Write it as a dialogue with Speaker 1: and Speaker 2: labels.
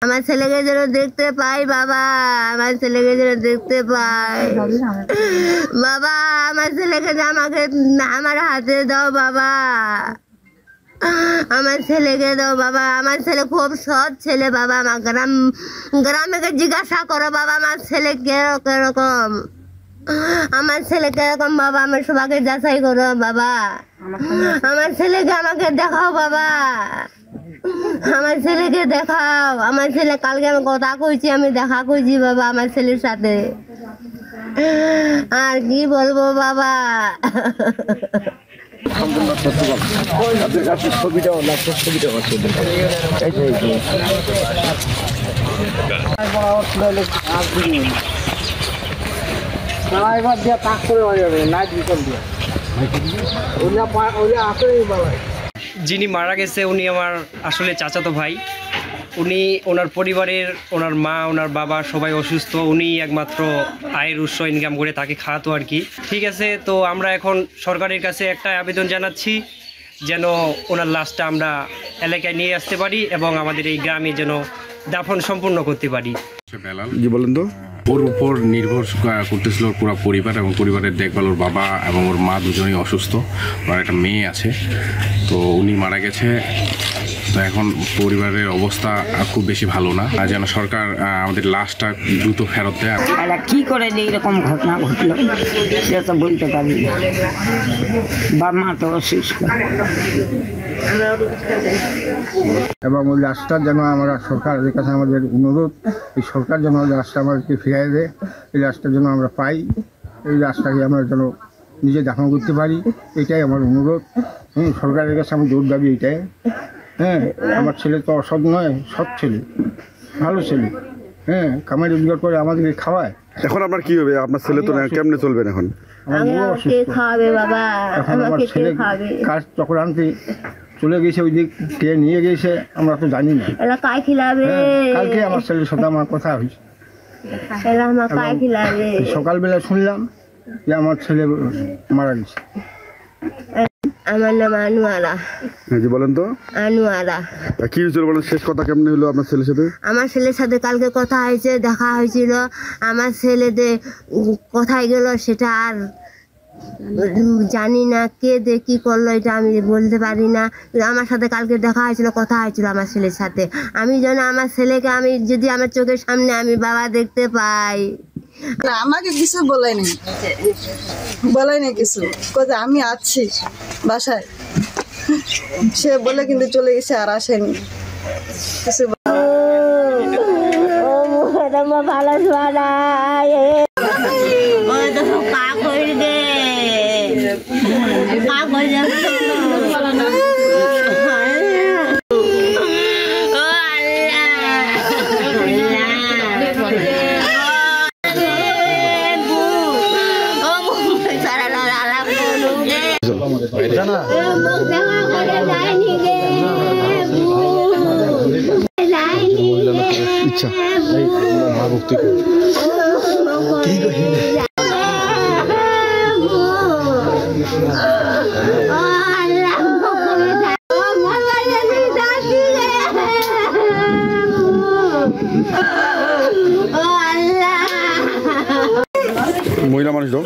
Speaker 1: আমার ছেলেকে যেন দেখতে পাই বাবা, আমার ছেলেকে যেন দেখতে পাই বাবা, আমার ছেলেকে আমাকে আমার হাতে দাও বাবা, আমার ছেলেকে দাও বাবা। আমার ছেলে খুব সৎ ছেলে বাবা, আমার গ্রামে জিজ্ঞাসা করো বাবা আমার ছেলে কিরকম, আমার ছেলে কিরকম বাবা, আমার সবাইকে যাচাই করো বাবা, আমার ছেলেকে আমাকে দেখাও বাবা, আমার ছেলেকে দেখাও। আমার ছেলে কালকে আমি কথা কইছি, আমি দেখা কইছি বাবা আমার ছেলের সাথে, আর কি বলবো বাবা।
Speaker 2: যিনি মারা গেছে উনি আমার আসলে চাচাতো ভাই। উনি ওনার পরিবারের, ওনার মা, ওনার বাবা সবাই অসুস্থ, উনি একমাত্র আয়ের উৎস ইনকাম করে তাকে খাওয়াতো আর কি। ঠিক আছে, তো আমরা এখন সরকারের কাছে একটা আবেদন জানাচ্ছি যেন ওনার লাশটা আমরা এলাকায় নিয়ে আসতে পারি এবং আমাদের এই গ্রামে যেন দাফন সম্পূর্ণ করতে পারি।
Speaker 3: জি বলেন তো। ওর উপর নির্ভর করতেছিল পুরো পরিবার, এবং পরিবারের দেখভাল ওর বাবা এবং ওর মা দুজনেই অসুস্থ, ওর একটা মেয়ে আছে, তো উনি মারা গেছে। তো এখন পরিবারের অবস্থা খুব বেশি ভালো না, আর যেন সরকার আমাদের লাশটা দ্রুত ফেরত দেয়।
Speaker 4: কি করে যে এরকম ঘটনা ঘটলো সেটা তো বলতে পারি না, বাবা মা তো অসুস্থ।
Speaker 5: এবং ওই লাশটা যেন আমরা সরকারের কাছে আমাদের অনুরোধ, এই সরকার যেন ওই লাশটা আমাদেরকে ফিরিয়ে দেয়, এই লাশটা যেন আমরা পাই, এই লাশটাকে আমরা যেন নিজে দাফন করতে পারি, এটাই আমার অনুরোধ। সরকারের কাছে আমি জোর দাবি এইটাই। হ্যাঁ, আমার ছেলে তো অসৎ নয়, সৎ ছেলে, ভালো ছেলে, হ্যাঁ, কামাই রোজগার করে আমাদেরকে খাওয়ায়।
Speaker 3: এখন আপনার কি হবে? আপনার ছেলে তো কেমনে চলবেন এখন?
Speaker 5: এখন আমার ছেলে কাজ চক্রান্তে চলে গেছে, ওই দিক কে নিয়ে গেছে আমরা তো জানি না। কালকে আমার ছেলের সাথে আমার কথা হয়েছে, সকালবেলা শুনলাম যে আমার ছেলে মারা গেছে।
Speaker 1: আমার নাম আনোয়ারা।
Speaker 3: হ্যাঁ জি বলেন তো।
Speaker 1: আনোয়ারা।
Speaker 3: কি হয়েছিল বলেন, শেষ কথা কেমনে হলো আপনার ছেলের সাথে?
Speaker 1: আমার ছেলের সাথে কালকে কথা হয়েছে, দেখা হয়েছিল। আমার ছেলেদের কোথায় গেল সেটা আর জানি না, কে দে কি করলো এটা আমি বলতে পারি না। আমার সাথে কালকে দেখা হয়েছিল, কথা হয়েছিল আমার ছেলের সাথে। আমি যেন আমার ছেলেকে আমি যদি আমার চোখের সামনে আমি বাবা দেখতে পাই।
Speaker 6: না, আমাকে কিছু বলেনি কিছু, কোথায় আমি আছি বাসায়, সে বলে কিন্তু চলে গেছে, আর আসেনি কিছু।
Speaker 1: ভালো
Speaker 3: ইচ্ছা মহিলা মানুষ দাও।